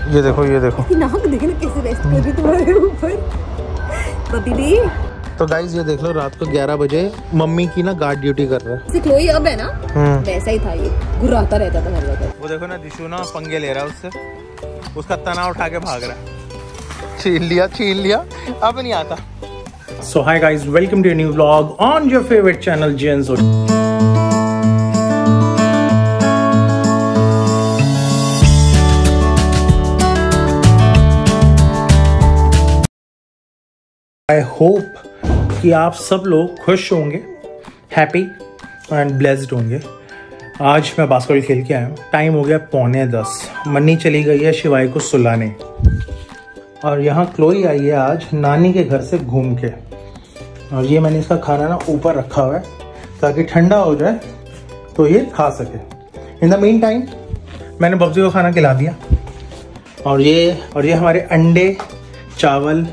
ये देखो ये देखो नाक देखना कैसे रेस्ट कर रही तुम्हारे ऊपर बबी भी। तो गाइज ये देख लो रात को 11 बजे मम्मी की ना गार्ड ड्यूटी कर रहा है। क्लोई अब है ना वैसा ही था, ये घुराता रहता था घर जाकर। वो देखो ना दिशु ना पंगे ले रहा है उससे, उसका तना उठा के भाग रहा है। छीन लिया अब नहीं आता। So hi guys, welcome to a new vlog on your favourite channel जेन्स। आई होप कि आप सब लोग खुश होंगे, हैप्पी एंड ब्लेस्ड होंगे। आज मैं बास्केटबॉल खेल के आया हूँ। टाइम हो गया 9:45। मन्नी चली गई है शिवाई को सुलाने और यहाँ क्लोई आई है आज नानी के घर से घूम के। और ये मैंने इसका खाना ना ऊपर रखा हुआ है ताकि ठंडा हो जाए तो ये खा सके। इन द मीन टाइम मैंने बब्जी को खाना खिला दिया और ये हमारे अंडे, चावल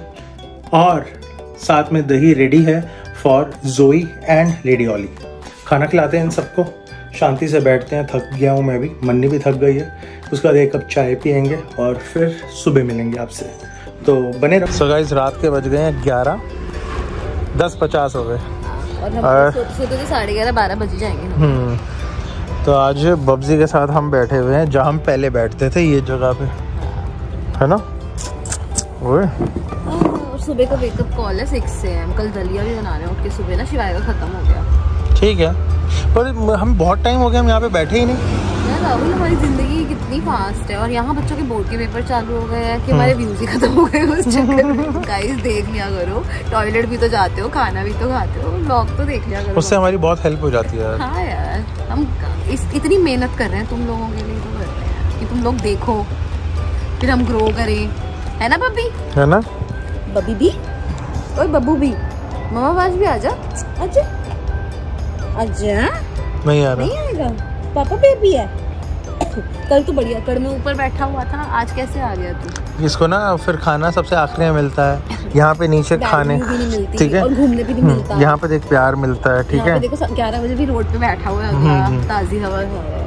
और साथ में दही रेडी है फॉर जोई एंड लेडी ऑली। खाना खिलाते हैं इन सबको, शांति से बैठते हैं। थक गया हूँ मैं भी, मन्नी भी थक गई है। उसके बाद 1 कप चाय पियेंगे और फिर सुबह मिलेंगे आपसे, तो बने रहो। सो गाइस रात के बज गए हैं 11, 10:50 हो गए और सोते 11:30-12 बज जाएंगे। तो आज बब्जी के साथ हम बैठे हुए हैं जहाँ हम पहले बैठते थे, ये जगह पे है ना। वो सुबह का वेकअप कॉल है 6 AM। कल दलिया भी बना रहे हैं उसके सुबह ना, शिवाय का खत्म हो गया। ठीक है, पर हम बहुत टाइम हो गया हम यहाँ पे बैठे ही नहीं यार। राहुल हमारी जिंदगी कितनी फास्ट है और यहाँ बच्चों के बोर्ड के पेपर चालू हो गए हैं कि हमारे व्यूज ही खत्म हो गए उस चक्कर में। गाइस देख लिया करो, टॉयलेट भी तो जाते हो, खाना भी तो खाते हो, व्लॉग तो देख लिया करो, उससे हमारी बहुत हेल्प हो जाती है। हाँ यार, हम इतनी मेहनत कर रहे हैं तुम लोगों के लिए तो कर रहे हैं कि तुम लोग देखो फिर हम ग्रो करें, है ना बब्बी? है ना बब्बी भी और बब्बू भी। मामा आज भी आजा आजा आजा। नहीं आ रहा, नहीं आएगा, पापा बेबी है। कल तो बढ़िया कड़ में ऊपर बैठा हुआ था, आज कैसे आ गया तू? इसको ना फिर खाना सबसे आखिरी में मिलता है, यहाँ पे नीचे खाने ठीक है, और घूमने भी नहीं मिलता। यहाँ पे देख प्यार मिलता है, ठीक है। देखो 11 बजे भी रोड पे बैठा हुआ है, ताजी हवा है।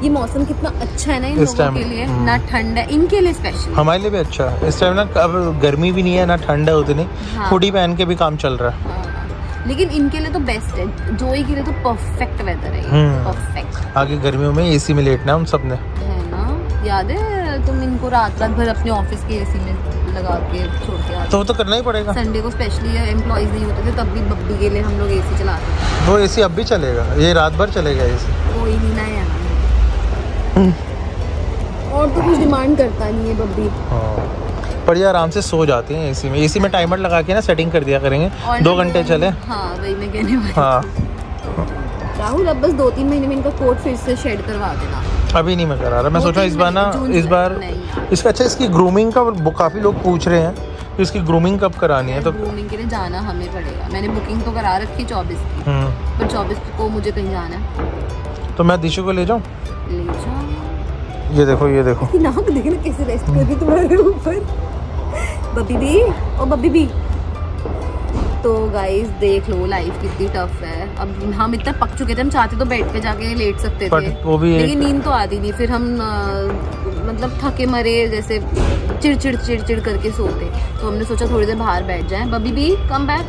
ये मौसम कितना अच्छा है ना इन लोगों के लिए, ना ठंड है, इनके लिए स्पेशल, हमारे लिए भी अच्छा है इस टाइम ना। अब गर्मी भी नहीं है ना ठंड है उतनी, हुडी पहन के भी काम चल रहा है। लेकिन इनके लिए तो बेस्ट है, जोई के लिए तो परफेक्ट वेदर है, परफेक्ट। आगे गर्मियों में एसी में लेटना उन सब ने, है ना। याद है तुम इनको रात भर अपने ऑफिस के एसी में लगा के छोड़ के आते? तो वो तो करना ही पड़ेगा। संडे को स्पेशली एम्प्लॉइज नहीं होते थे तब भी बब्बी के लिए हम लोग एसी चलाते थे। वो एसी अब भी चलेगा, ये रात भर चलेगा एसी। कोई नहीं ना यार, और तो कुछ डिमांड करता नहीं है बब्बी। पर ये आराम से सो जाती हैं एसी में। एसी में टाइमर लगा के ना सेटिंग कर दिया करेंगे, 2 घंटे चले। हाँ वही मैं कहने वाली। हाँ राहुल अब बस 2-3 महीने में इनका कोट फिर से शेड करवा देना। अभी नहीं मैं करा रहा, मैं सोच रहा हूँ इस बार इसका अच्छा इसकी ग्रूमिंग का काफी लोग पूछ रहे हैं कि इसकी ग्रूमिंग कब करानी है। तो ग्रूमिंग के लिए जाना हमें पड़ेगा। मैंने बुकिंग तो करा रखी 24 की, पर 24 को मुझे कहीं जाना है। तो मैं दिशु को ले जाऊँ? ले जाओ। ये देखो नाक देखना कैसे रेस्ट कर रही तुम्हारे ऊपर बब्बी भी और बब्बी भी। तो गाइस देख लो लाइफ कितनी टफ है। अब हम इतना पक चुके थे, हम चाहते तो बेड पे जाके लेट सकते थे, लेकिन नींद तो आती नहीं। फिर हम मतलब थके मरे जैसे चिड़चिड़ करके सोते, तो हमने सोचा थोड़ी देर बाहर बैठ जाएं। बब्बी भी कम बैक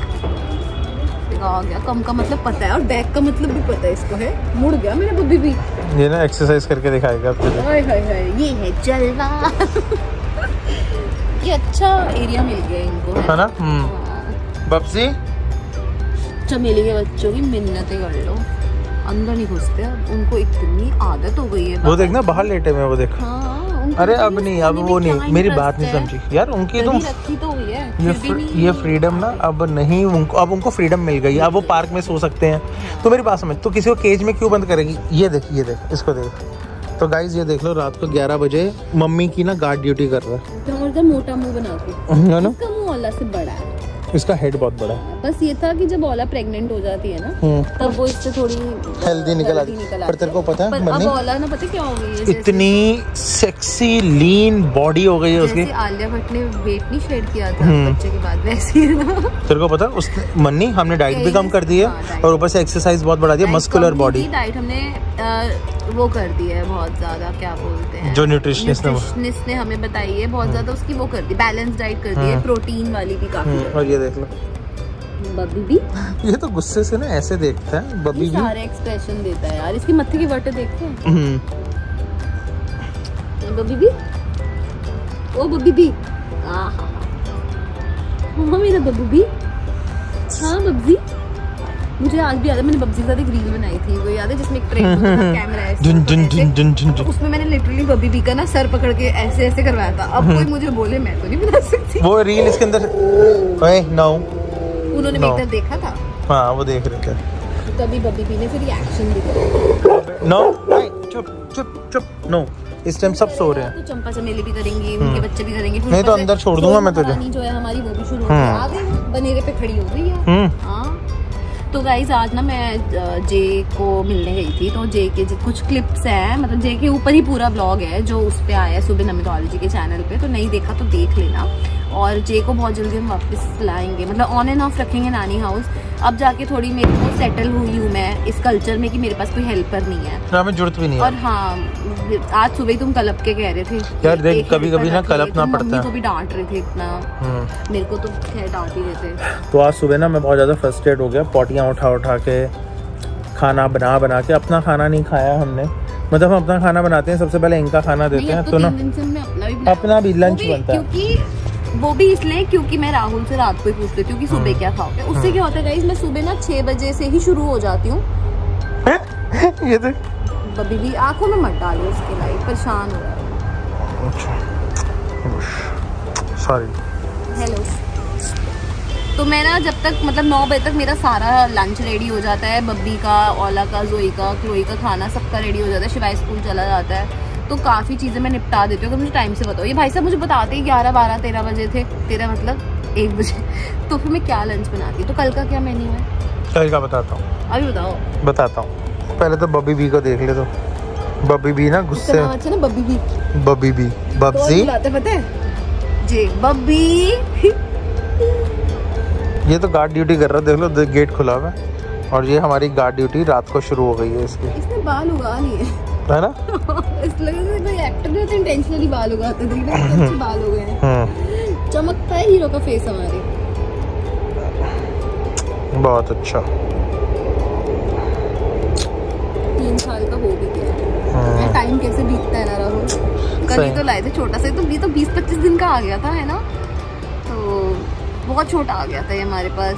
आ गया। कम का मतलब पता है और बैक का मतलब भी पता है इसको, है मुड़ गया मेरा बब्बी भी। ये ना एक्सरसाइज करके दिखाएगा अब तुझे। हाय हाय हाय, ये है जलवा। ये अच्छा एरिया मिल गया इनको, है ना। बब्जी चमेली के बच्चों की मिन्नतें कर लो, अंदर नहीं घुसते अब, उनको इतनी आदत हो गई है। वो देखना बाहर लेटे में, वो देख। अरे अब नहीं, अब वो नहीं, मेरी बात नहीं समझी यार। उनकी तुम तो हुई है ये फ्रीडम ना अब नहीं उनको, अब उनको फ्रीडम मिल गई, अब वो पार्क में सो सकते हैं। तो मेरी बात समझ, तो किसी को केज में क्यों बंद करेगी? ये देख इसको देख। तो गाइज ये देख लो रात को 11 बजे मम्मी की ना गार्ड ड्यूटी कर रहा है। मोटा मुंह बना के, है ना, मुंह अल्लाह से बड़ा है। इसका हेड बहुत बड़ा है। बस ये था कि जब ओला प्रेग्नेंट हो जाती है ना तब वो इससे थोड़ी हेल्दी निकल आती है। पर तेरे को पता है अब ओला ना पता क्या हो गई है, इतनी सेक्सी लीन बॉडी हो गई है उसकी। जैसे आलिया भट्ट ने वेट नहीं शेड किया था बच्चे के बाद, वैसे ही ना। तेरे को पता उसने मन्नी हमने डाइट भी कम कर दी है और ऊपर से एक्सरसाइज बहुत बढ़ा दी है। मस्कुलर बॉडी डाइट हमने वो कर दी है बहुत ज्यादा, क्या बोलते हैं जो न्यूट्रिशनिस्ट ने हमें बताई है बहुत ज्यादा, उसकी वो कर दी, बैलेंस डाइट कर दी है, प्रोटीन वाली भी काफी। और ये देख लो बब्बी भी, ये तो गुस्से से ना ऐसे देखता है बब्बी भी, सारे एक्सप्रेशन देता है यार। इसकी मत्थे की वटे देखते हैं। बब्बी भी, ओ बब्बी भी, हाँ मेरा बब्बू भी, हाँ बब्बी। मुझे आज भी याद है मैंने बब्बी के साथ एक रील बनाई थी, वो याद है जिसमें एक ट्रेन कैमरा है, उसमें मैंने लिटरली बब्बी बी का ना सर पकड़ के ऐसे ऐसे करवाया था। अब कोई मुझे बोले मैं तो नहीं बना सकती। वो रील इसके अंदर उन्होंने मेरी तरफ देखा था। हाँ वो देख रहे थे तभी बब्बी बी ने फिर रिएक्शन दिया। नो चुप चुप चुप नो, इस टाइम सब सो रहे हैं। तो चंपा चमेली भी करेंगी, उनके बच्चे भी करेंगे। नहीं तो अंदर छोड़ दूंगा मैं तुझे। जो है हमारी वो भी शुरू हो गई, आ गई बनेरे पे खड़ी हो गई है। हाँ तो गाइज आज ना मैं जे को मिलने गई थी, तो जे के कुछ क्लिप्स हैं, मतलब जे के ऊपर ही पूरा व्लॉग है जो उस पे आया है सुबह नमितोलॉजी के चैनल पे, तो नहीं देखा तो देख लेना। और जे को बहुत जल्दी हम वापस लाएंगे, मतलब ऑन एंड ऑफ रखेंगे नानी हाउस। अब जाके थोड़ी मेरे को सेटल हुई हूँ मैं इस कल्चर में कि मेरे पास कोई हेल्पर नहीं है, हमें जरूरत भी नहीं है। और हाँ आज सुबह तुम कलप के कह रहे थे यार देख कभी कभी ना कलपना पड़ता है। को भी डांट रहे थे इतना, मेरे को तो खैर डांट ही रहे थे। तो आज सुबह ना मैं बहुत ज्यादा फ्रस्ट्रेट हो गया, पॉटियाँ उठा के खाना बना के, अपना खाना नहीं खाया हमने, मतलब हम अपना खाना बनाते हैं सबसे पहले इनका खाना देते हैं, तो ना अपना भी लंच बनता है। क्योंकि वो भी इसलिए क्योंकि मैं राहुल से रात को ही पूछ लेती हूँ कि सुबह क्या खाओगे। उससे क्या होता है गाइस, मैं सुबह ना 6 बजे से ही शुरू हो जाती हूँ। ये देख बब्बी भी आंखों में मत डालो उसके, लाइट परेशान हो रहा है। Sorry hello. तो मैं ना जब तक मतलब 9 बजे तक मेरा सारा लंच रेडी हो जाता है, बब्बी का, ओला का, जोई का, क्लोई का खाना सबका रेडी हो जाता है, शिवाय स्कूल चला जाता है, तो काफ़ी चीज़ें मैं निपटा देती हूँ। अगर मुझे टाइम से बताओ, ये भाई साहब मुझे बताते ही 11, 12, 13 बजे थे, 13 मतलब 1 बजे, तो फिर मैं क्या लंच बनाती। तो कल का क्या मेन्यू है? कल का बताता हूँ, अभी बताओ। बताता हूँ, पहले तो बब्बी बी को देख ले। तो बब्बी बी ना गुस्से, अच्छा ना बब्बी बी, बब्बी पता है जी बब्बी। ये तो गार्ड ड्यूटी कर रहा है, देख लो गेट खुला हुआ है, और ये हमारी गार्ड ड्यूटी रात को शुरू हो गई है इसकी। इसने बाल उगा लिए है ना। इसलिए कोई एक्टर ने तो इंटेंशनली बाल उगाते थे, अच्छे बाल हो गए हैं। चमकता है हीरो का फेस हमारे, बहुत अच्छा। 3 साल का हो भी गया, टाइम कैसे बीतता है ना राहुल। कल ही तो लाए थे छोटा सा, तो 20-25 दिन का आ गया था, है ना, तो बहुत छोटा आ गया था ये हमारे पास।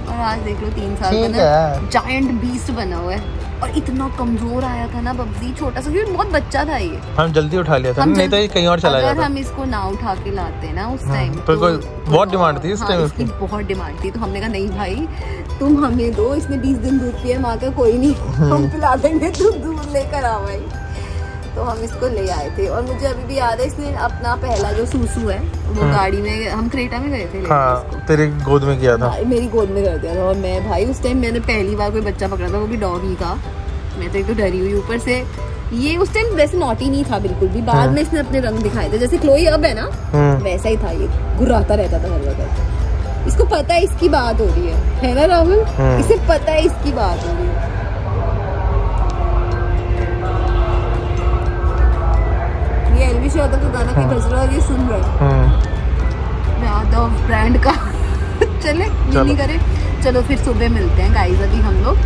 और आज देख लो 3 साल का ना जायंट बीस्ट बना हुआ है। और इतना कमजोर आया था ना बब्बी, छोटा सा, क्योंकि बहुत बच्चा था ये। हम जल्दी उठा लिया था, नहीं तो ये कहीं और चला जाता। अगर हम इसको ना उठा के लाते ना उस टाइम, तो बहुत डिमांड थी इस टाइम उसकी, बहुत डिमांड थी। तो हमने कहा नहीं भाई तुम हमें दो, इसने 20 दिन दूध पिया, माँ का कोई नहीं, हम पिला देंगे, तुम दूध लेकर आओ भाई। तो हम इसको ले आए थे। और मुझे अभी भी याद है, इसने अपना पहला जो सूसू है वो गाड़ी में, हम क्रेटा में गए थे, हाँ, तेरे गोद में किया था, मेरी गोद में कर दिया था। और मैं भाई उस टाइम मैंने पहली बार कोई बच्चा पकड़ा था, वो भी डॉगी का। मैं तो एक तो डरी हुई, ऊपर से ये उस टाइम वैसे नॉटी नहीं था बिल्कुल भी, बाद में इसने अपने रंग दिखाए थे, जैसे क्लोई अब है ना वैसा ही था। ये गुर्राता रहता था हर वक्त। इसको पता है इसकी बात हो रही है ना राहुल, इसे पता है इसकी बात हो रही है। ये एलवी यादव का गाना कोई बज रहा है, ये सुन रहा है यादव ब्रांड का। चले नहीं करे, चलो फिर सुबह मिलते हैं गाइस। अभी हम लोग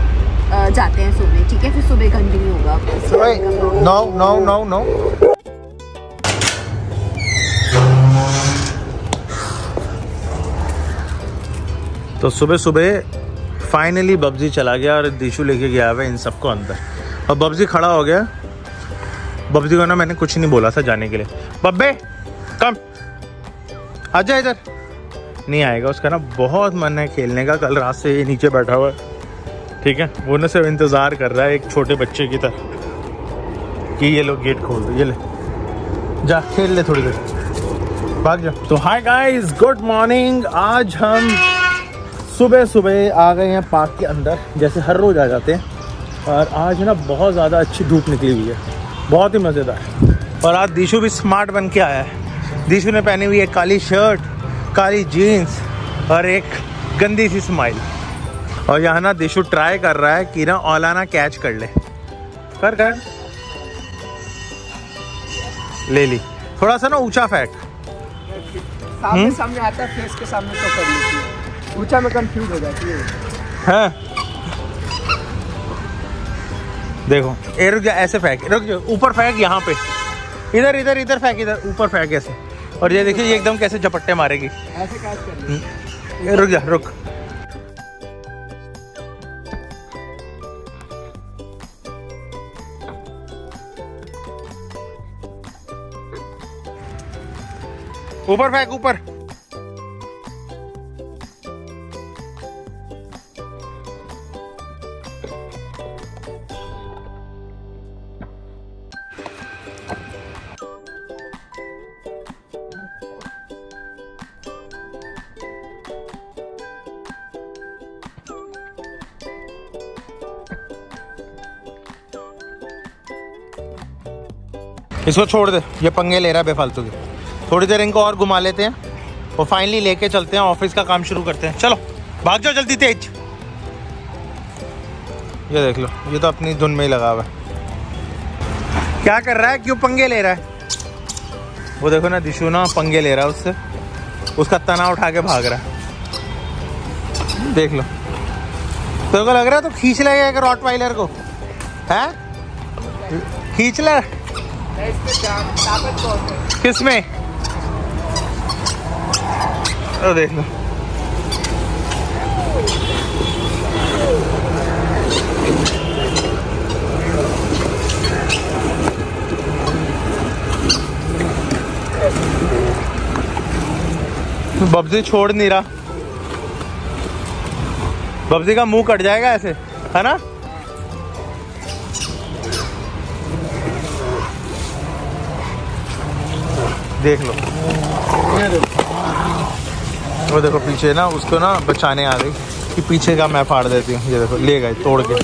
जाते हैं सुबह, ठीक है, फिर सुबह कंटिन्यू होगा। नो तो सुबह फाइनली बब्जी चला गया और दीशु लेके गया है इन सबको अंदर, और बब्जी खड़ा हो गया। बब्जी को ना मैंने कुछ नहीं बोला था जाने के लिए, बब्बे कम आजा इधर, नहीं आएगा। उसका ना बहुत मन है खेलने का, कल रात से ये नीचे बैठा हुआ है, ठीक है, वो ना सिर्फ इंतज़ार कर रहा है एक छोटे बच्चे की तरह कि ये लोग गेट खोल दो, ये ले जा खेल ले थोड़ी देर। भाग जाओ। तो हाय गाइस, गुड मॉर्निंग। आज हम सुबह सुबह आ गए हैं पार्क के अंदर, जैसे हर रोज़ आ जाते हैं। और आज ना बहुत ज़्यादा अच्छी धूप निकली हुई है, बहुत ही मज़ेदार। और आज दीशु भी स्मार्ट बन के आया है। दीशु ने पहनी हुई है काली शर्ट, काली जीन्स और एक गंदी सी स्माइल। और यहाँ ना दीशु ट्राई कर रहा है कि ना औलाना कैच कर ले। कर ले ली। थोड़ा सा ना ऊंचा फेंक। सामने आता है, फेस के सामने तो कर लेती है, ऊंचा में कंफ्यूज हो जाती है। देखो ए रुक जा, ऐसे फेंक, रुक जा, ऊपर फेंक, यहाँ पे इधर इधर इधर फेंक, इधर ऊपर फेंक ऐसे। और ये देखिए ये एकदम कैसे झपट्टे मारेगी। ऐसे कैच कर ले। रुक जा, रुक। ऊपर फेंक, ऊपर। इसको छोड़ दे, ये पंगे ले रहा है बेफालतू के। थोड़ी देर इनको और घुमा लेते हैं और फाइनली लेके चलते हैं, ऑफिस का काम शुरू करते हैं। चलो भाग जाओ जल्दी, तेज। ये देख लो, ये तो अपनी धुन में ही लगा हुआ है। क्या कर रहा है, क्यों पंगे ले रहा है? वो देखो ना दिशु ना पंगे ले रहा है उससे, उसका तना उठा के भाग रहा है। देख लो, तो लग रहा है तो खींच लेगा एक रॉटवाइलर को, है? खींच ले। किसमें? तो देख लो, बब्जी छोड़ नहीं रहा। बब्जी का मुंह कट जाएगा ऐसे, है ना? देख लो, वो देखो पीछे ना, उसको ना बचाने आ गई कि पीछे का मैं फाड़ देती हूँ। ये देखो ले गए तोड़ के।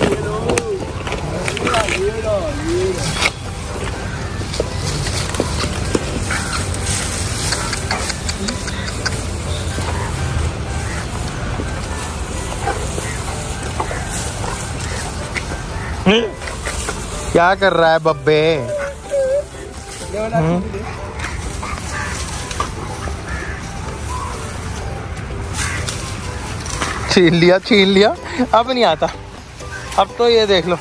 क्या कर रहा है बब्बे? छीन लिया, अब नहीं आता। अब तो ये देख लो।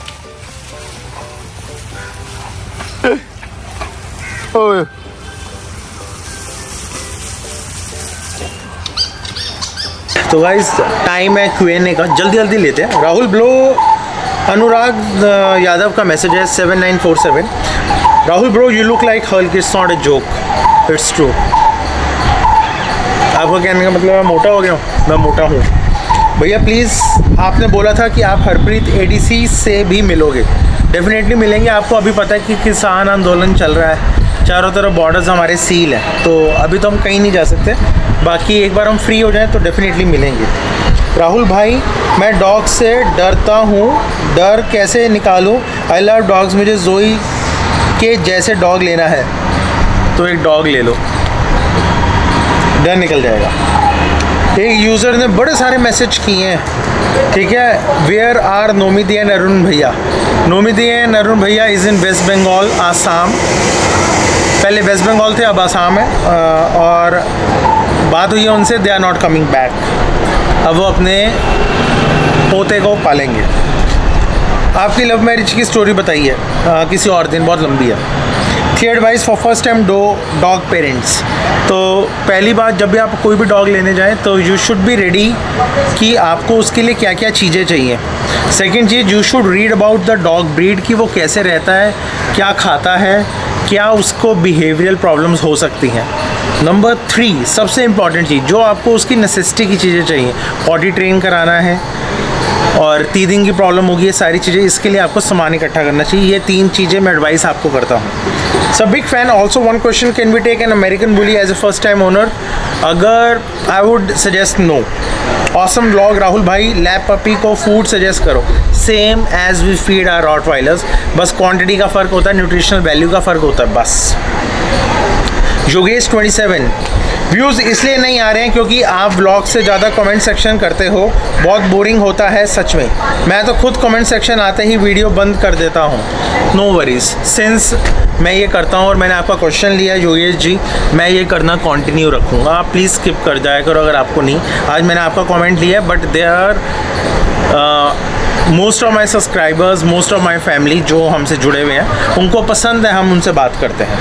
तो गाइस टाइम है Q&A का, जल्दी जल्दी लेते हैं। राहुल ब्लो, अनुराग यादव का मैसेज है 7947। Rahul bro, you look like Hulk, it's not a joke, it's true. आपको कहने का मतलब मैं मोटा हो गया हूँ? मैं मोटा हूँ भैया। प्लीज़, आपने बोला था कि आप हरप्रीत ADC से भी मिलोगे। डेफिनेटली मिलेंगे आपको। अभी पता है कि किसान आंदोलन चल रहा है, चारों तरफ बॉर्डर्स हमारे सील हैं, तो अभी तो हम कहीं नहीं जा सकते। बाकी एक बार हम फ्री हो जाएं तो डेफिनेटली मिलेंगे। राहुल भाई, मैं डॉग से डरता हूँ, डर कैसे निकालूँ? आई लव डॉग्स, मुझे जोई के जैसे डॉग लेना है। तो एक डॉग ले लो, डर निकल जाएगा। एक यूज़र ने बड़े सारे मैसेज किए हैं, ठीक है। वेयर आर नोमिदी एंड अरुण भैया? नोमिदी एंड अरुण भैया इज़ इन वेस्ट बंगाल, आसाम। पहले वेस्ट बंगाल थे, अब आसाम है। और बात हुई है उनसे, they are not coming back. अब वो अपने पोते को पालेंगे। आपकी लव मैरिज की स्टोरी बताइए किसी और दिन, बहुत लंबी है। थी advice for first time dog parents. तो पहली बात, जब भी आप कोई भी डॉग लेने जाएं तो यू शुड बी रेडी कि आपको उसके लिए क्या क्या चीज़ें चाहिए। Second cheese, you should read about the dog breed, कि वो कैसे रहता है, क्या खाता है, क्या उसको बिहेवियरल प्रॉब्लम्स हो सकती हैं। नंबर 3, सबसे इम्पॉर्टेंट चीज़, जो आपको उसकी नेसेसिटी की चीज़ें चाहिए, पॉटी ट्रेन कराना है और टीथिंग की प्रॉब्लम होगी, ये सारी चीज़ें, इसके लिए आपको सामान इकट्ठा करना चाहिए। ये 3 चीज़ें मैं एडवाइस आपको करता हूँ। So big fan. Also one question, can we take an American Bully as a first time owner? अगर I would suggest no. Awesome vlog Rahul भाई, लैब पपी को फूड सजेस्ट करो. Same as we feed our rottweilers, बस quantity का फ़र्क होता है, nutritional value का फ़र्क होता है बस. योगेश 27 व्यूज़ इसलिए नहीं आ रहे हैं क्योंकि आप व्लॉग से ज़्यादा कमेंट सेक्शन करते हो, बहुत बोरिंग होता है सच में. मैं तो खुद कमेंट सेक्शन आते ही वीडियो बंद कर देता हूँ. नो वरीज, सिंस मैं ये करता हूँ और मैंने आपका क्वेश्चन लिया योगेश जी, मैं ये करना कंटिन्यू रखूँगा. आप प्लीज़ स्किप कर जाया करो अगर आपको नहीं. आज मैंने आपका कमेंट लिया, but they are most of my subscribers, most of my family जो हमसे जुड़े हुए हैं, उनको पसंद है हम उनसे बात करते हैं.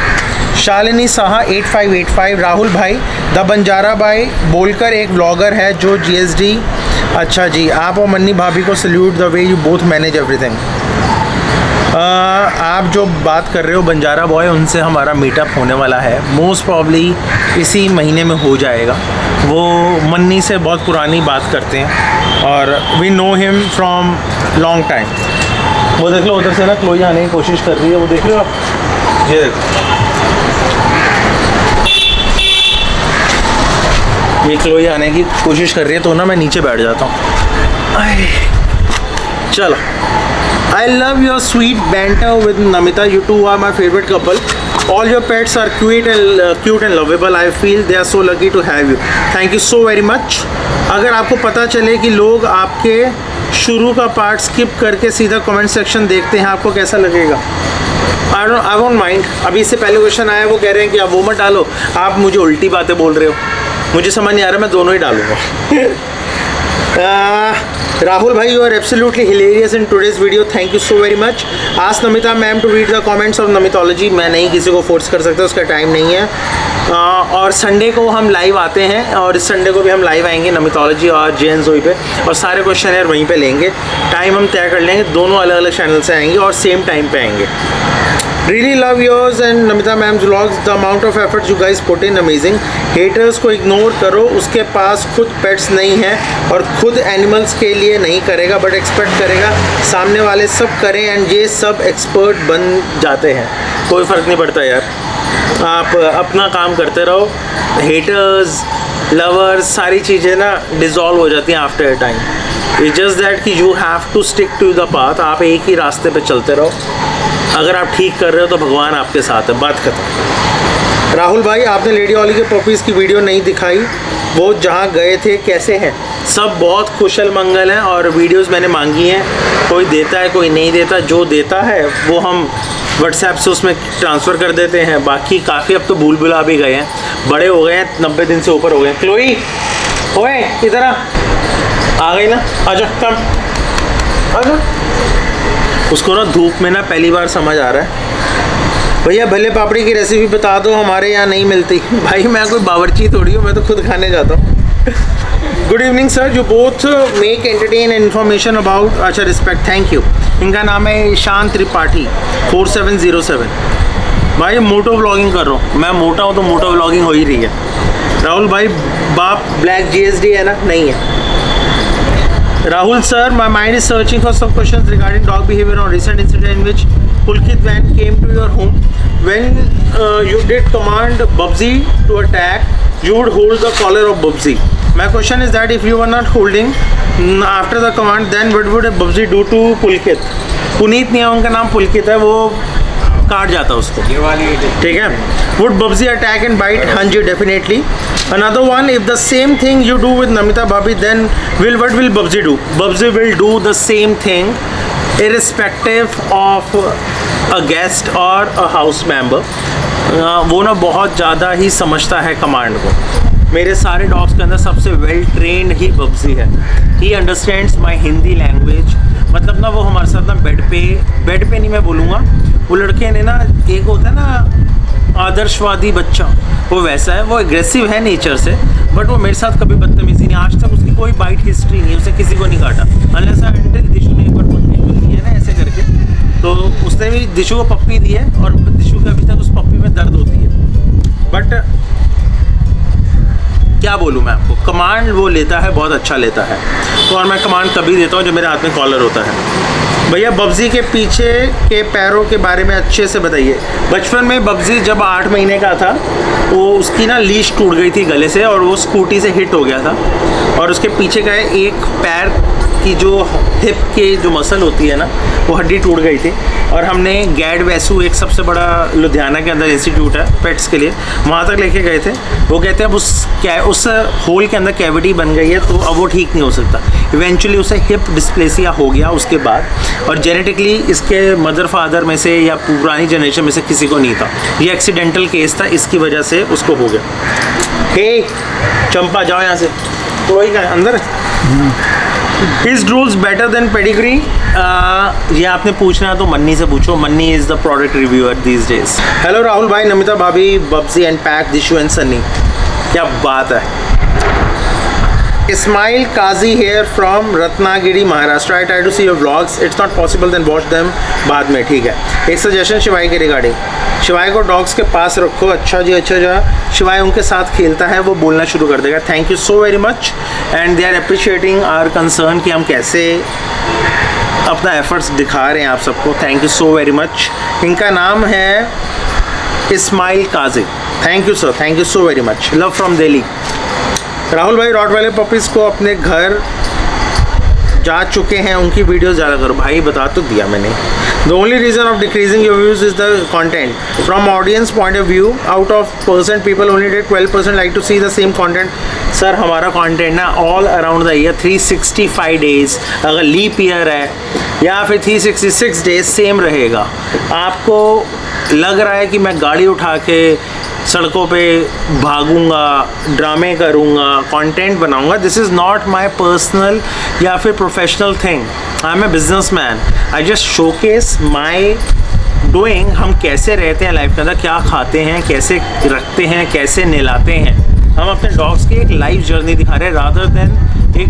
शालिनी साहा 8585 राहुल भाई, द बंजारा भाई बोलकर एक व्लॉगर है जो GSD. अच्छा जी, आप और मन्नी भाभी को salute the way you both manage everything. आप जो बात कर रहे हो बंजारा बॉय, उनसे हमारा मीटअप होने वाला है. मोस्ट प्रॉब्ली इसी महीने में हो जाएगा. वो मन्नी से बहुत पुरानी बात करते हैं और we know him from long time. वो देख लो उधर से ना क्लोई आने की कोशिश कर रही है, वो देख लो आप, ये देखो ये क्लोई आने की कोशिश कर रही है, तो ना मैं नीचे बैठ जाता हूँ. चलो. I love your sweet banter with Namita. You two are my favorite couple. All your pets are cute and lovable. I feel they are so lucky to have you. Thank you so very much. अगर आपको पता चले कि लोग आपके शुरू का part skip करके सीधा कमेंट सेक्शन देखते हैं, आपको कैसा लगेगा? I won't mind. अभी इससे पहले क्वेश्चन आया, वो कह रहे हैं कि आप वो मत डालो, आप मुझे उल्टी बातें बोल रहे हो. मुझे समझ नहीं आ रहा, मैं दोनों ही डालूंगा. Rahul bhai, you are absolutely hilarious in today's video. Thank you so very much. Ask Namita ma'am to read the comments of Namitology. मैं नहीं किसी को फोर्स कर सकता, उसका टाइम नहीं है. और संडे को हम लाइव आते हैं, और इस संडे को भी हम लाइव आएंगे Namitology और JN Zoe पे, और सारे क्वेश्चन यार वहीं पे लेंगे. टाइम हम तय कर लेंगे, दोनों अलग अलग चैनल से आएंगे और सेम टाइम पे आएंगे. Really love yours and Namita ma'am's vlogs. The amount of effort you guys put in, amazing. Haters को इग्नोर करो, उसके पास खुद पेट्स नहीं है और खुद एनिमल्स के लिए नहीं करेगा, बट एक्सपेक्ट करेगा सामने वाले सब करें एंड ये सब एक्सपर्ट बन जाते हैं. कोई फ़र्क नहीं पड़ता यार, आप अपना काम करते रहो. हेटर्स, लवर्स, सारी चीज़ें ना डिज़ोल्व हो जाती हैं after a time. It's just that कि you have to stick to the path. आप एक ही रास्ते पे चलते रहो. अगर आप ठीक कर रहे हो तो भगवान आपके साथ है. बात खत्म. राहुल भाई, आपने लेडी ऑली के पपीज़ की वीडियो नहीं दिखाई, वो जहाँ गए थे कैसे हैं? सब बहुत कुशल मंगल हैं और वीडियोस मैंने मांगी हैं. कोई देता है, कोई नहीं देता. जो देता है वो हम व्हाट्सएप से उसमें ट्रांसफ़र कर देते हैं. बाकी काफ़ी अब तो भूल भुला भी गए हैं, बड़े हो गए हैं, 90 दिन से ऊपर हो गए. क्लोई, ओए इधर आ गई ना, आजा कम आजा. उसको ना धूप में ना पहली बार समझ आ रहा है. भैया भले पापड़ी की रेसिपी बता दो, हमारे यहाँ नहीं मिलती. भाई मैं कोई बावर्ची थोड़ी हूँ, मैं तो खुद खाने जाता हूँ. Good evening sir, you both make entertain information about. अच्छा, रिस्पेक्ट, थैंक यू. इनका नाम है ईशान त्रिपाठी 4707. भाई मोटो व्लॉगिंग कर रहा हूँ, मैं मोटा हूँ तो मोटो व्लॉगिंग हो ही रही है. राहुल भाई, बाप ब्लैक GSD है ना? नहीं है. Rahul sir, my mind is searching for some questions regarding dog behavior on recent incident in which Pulkit van came to your home. When you did command Bubsy to attack, you would hold the collar of Bubsy. My question is that if you were not holding after the command, then what would Bubsy do to Pulkit? Puneet नहीं है उनका नाम, पुलकित है, वो काट जाता उसको. ठीक है. Would Bubsy attack and bite? हाँ जी, definitely. Another one, if the same thing you do with Namita Bhabhi, then what will Bubsy do? Bubsy will do the same thing irrespective of a guest or a house member. वो ना बहुत ज़्यादा ही समझता है command को. मेरे सारे dogs के अंदर सबसे वेल ट्रेंड ही Bubsy है. He understands my Hindi language. मतलब ना वो हमारे साथ ना बेड पे नहीं मैं बोलूँगा, वो लड़के ने ना, एक होता है ना आदर्शवादी बच्चा, वो वैसा है. वो एग्रेसिव है नेचर से, बट वो मेरे साथ कभी बदतमीजी नहीं. आज तक उसकी कोई बाइट हिस्ट्री नहीं है, उसे किसी को नहीं काटा. अनलेस दिशु ने एक बार दी है ना ऐसे करके, तो उसने भी दिशु को पप्पी दी है और दिशु का अभी तक उस पप्पी में दर्द होती है. बट क्या बोलूँ मैं आपको, कमांड वो लेता है, बहुत अच्छा लेता है. तो और मैं कमांड तभी देता हूँ जब मेरे हाथ में कॉलर होता है. भैया बब्जी के पीछे के पैरों के बारे में अच्छे से बताइए। बचपन में बब्जी जब 8 महीने का था, वो उसकी ना लीश टूट गई थी गले से और वो स्कूटी से हिट हो गया था और उसके पीछे का एक पैर की जो हिप के जो मसल होती है ना, वो हड्डी टूट गई थी और हमने गैड वैसू, एक सबसे बड़ा लुधियाना के अंदर इंस्टीट्यूट है पेट्स के लिए, वहाँ तक लेके गए थे। वो कहते हैं अब उस होल के अंदर कैविटी बन गई है तो अब वो ठीक नहीं हो सकता। इवेंचुअली उसे हिप डिस्प्लेसिया हो गया उसके बाद, और जेनेटिकली इसके मदर फादर में से या पुरानी जनरेशन में से किसी को नहीं था। ये एक्सीडेंटल केस था, इसकी वजह से उसको हो गया। हे चंपा जाओ यहाँ से, तो वही का अंदर। Is drools better than pedigree? ये आपने पूछना है तो मन्नी से पूछो। मन्नी is the product reviewer these days. Hello Rahul भाई, नमिता भाभी, बब्जी and पैक, दिशु and सन्नी। क्या बात है। Ismail Kazi here from Ratnagiri, Maharashtra. I try to see your vlogs. It's not possible, then watch them बाद में, ठीक है। एक सजेशन शिवाई के रिगार्डिंग, शिवाई को डॉग्स के पास रखो। अच्छा जी, अच्छा जा। शिवाई उनके साथ खेलता है, वो बोलना शुरू कर देगा। Thank you so very much and they are appreciating our concern कि हम कैसे अपना एफर्ट्स दिखा रहे हैं आप सबको। Thank you so very much. इनका नाम है Ismail Qazi. Thank you sir, thank you so very much. Love from Delhi. Rahul भाई रॉटवाइलर पपीज़ को अपने घर जा चुके हैं, उनकी वीडियोस ज़्यादा करो। भाई बता तो दिया मैंने। The only reason of decreasing your views is the content. From audience point of view, out of % people only did 12% like to see the same content. Sir हमारा content ना all around the year 365 days, अगर leap year है या फिर 366 days same रहेगा। आपको लग रहा है कि मैं गाड़ी उठा के सड़कों पे भागूंगा, ड्रामे करूंगा, कंटेंट बनाऊंगा, this is not my personal या फिर professional thing. I am a businessman, I just showcase my doing. हम कैसे रहते हैं लाइफ के अंदर, क्या खाते हैं, कैसे रखते हैं, कैसे नहलाते हैं। हम अपने डॉग्स की एक लाइफ जर्नी दिखा रहे हैं रादर देन एक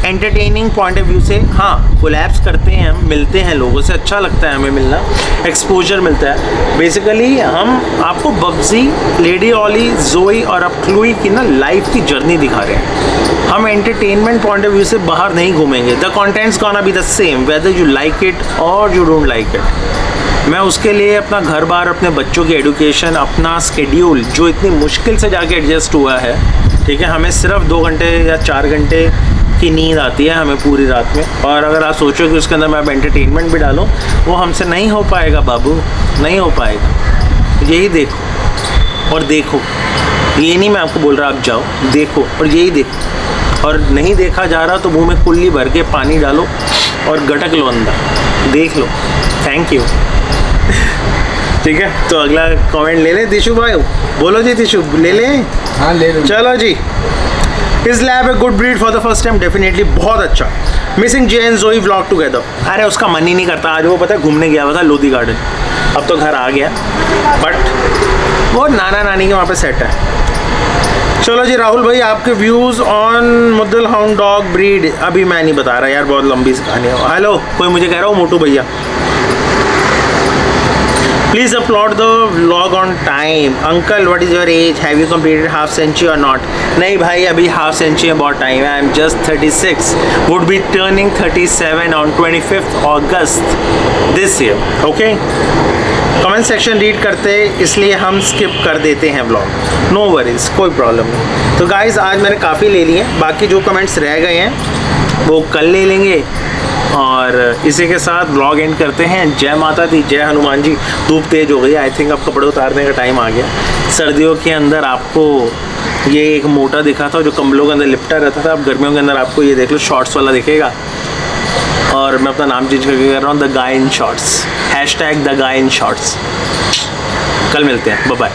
एंटरटेनिंग पॉइंट ऑफ व्यू से। हाँ, कोलैब्स करते हैं, हम मिलते हैं लोगों से, अच्छा लगता है हमें मिलना, एक्सपोजर मिलता है। बेसिकली हम आपको बब्जी, लेडी ऑली, जोई और अब क्लूई की ना लाइफ की जर्नी दिखा रहे हैं। हम एंटरटेनमेंट पॉइंट ऑफ व्यू से बाहर नहीं घूमेंगे। The contents gonna be the same whether you like it और यू डोंट लाइक इट। मैं उसके लिए अपना घर बार, अपने बच्चों की एडुकेशन, अपना स्केड्यूल जो इतनी मुश्किल से जाके एडजस्ट हुआ है, ठीक है, हमें सिर्फ 2 घंटे या 4 घंटे की नींद आती है हमें पूरी रात में, और अगर आप सोचो कि उसके अंदर मैं अब एंटरटेनमेंट भी डालूँ, वो हमसे नहीं हो पाएगा बाबू, नहीं हो पाएगा। यही देखो और देखो, ये नहीं मैं आपको बोल रहा आप जाओ, देखो और यही देखो, और नहीं देखा जा रहा तो मुँह में कुल्ली भर के पानी डालो और गटक लो अंदर, देख लो। Thank you. ठीक है, तो अगला कमेंट ले लें। दिशु भाई बोलो जी, दिशु ले लें। हाँ ले लो। चलो जी। इस lab a good breed for the first time, definitely बहुत अच्छा। मिसिंग जे एंड जोई व्लॉग टुगेदर। अरे उसका मन ही नहीं करता, आज वो पता है घूमने गया हुआ था लोधी गार्डन, अब तो घर आ गया, बट वो नाना नानी के वहाँ पे सेट है। चलो जी राहुल भाई, आपके व्यूज़ ऑन मुद्दल हाउंड डॉग ब्रीड। अभी मैं नहीं बता रहा यार, बहुत लंबी कहानी है। हेलो, कोई मुझे कह रहा हो मोटू भैया, please upload the vlog on time. Uncle what is your age, have you completed half century और नॉट? नहीं भाई, अभी हाफ सेंचुरी में बहुत टाइम है। I am just 36, would be turning 37 on 25 August this year. Okay, comment section read करते इसलिए हम स्किप कर देते हैं व्लॉग, नो वरीज, कोई प्रॉब्लम नहीं। तो गाइज आज मैंने काफ़ी ले लिए, बाकी जो कमेंट्स रह गए हैं वो कल ले लेंगे, और इसी के साथ व्लॉग एंड करते हैं। जय माता दी, जय हनुमान जी। धूप तेज हो गई, आई थिंक अब कपड़े उतारने का टाइम आ गया। सर्दियों के अंदर आपको ये एक मोटा दिखा था जो कंबलों के अंदर लिपटा रहता था, अब गर्मियों के अंदर आपको ये देख लो शॉर्ट्स वाला दिखेगा। और मैं अपना नाम चेंज करके कर रहा हूँ, the guy in shorts, #the guy in shorts. कल मिलते हैं, बाय बाय।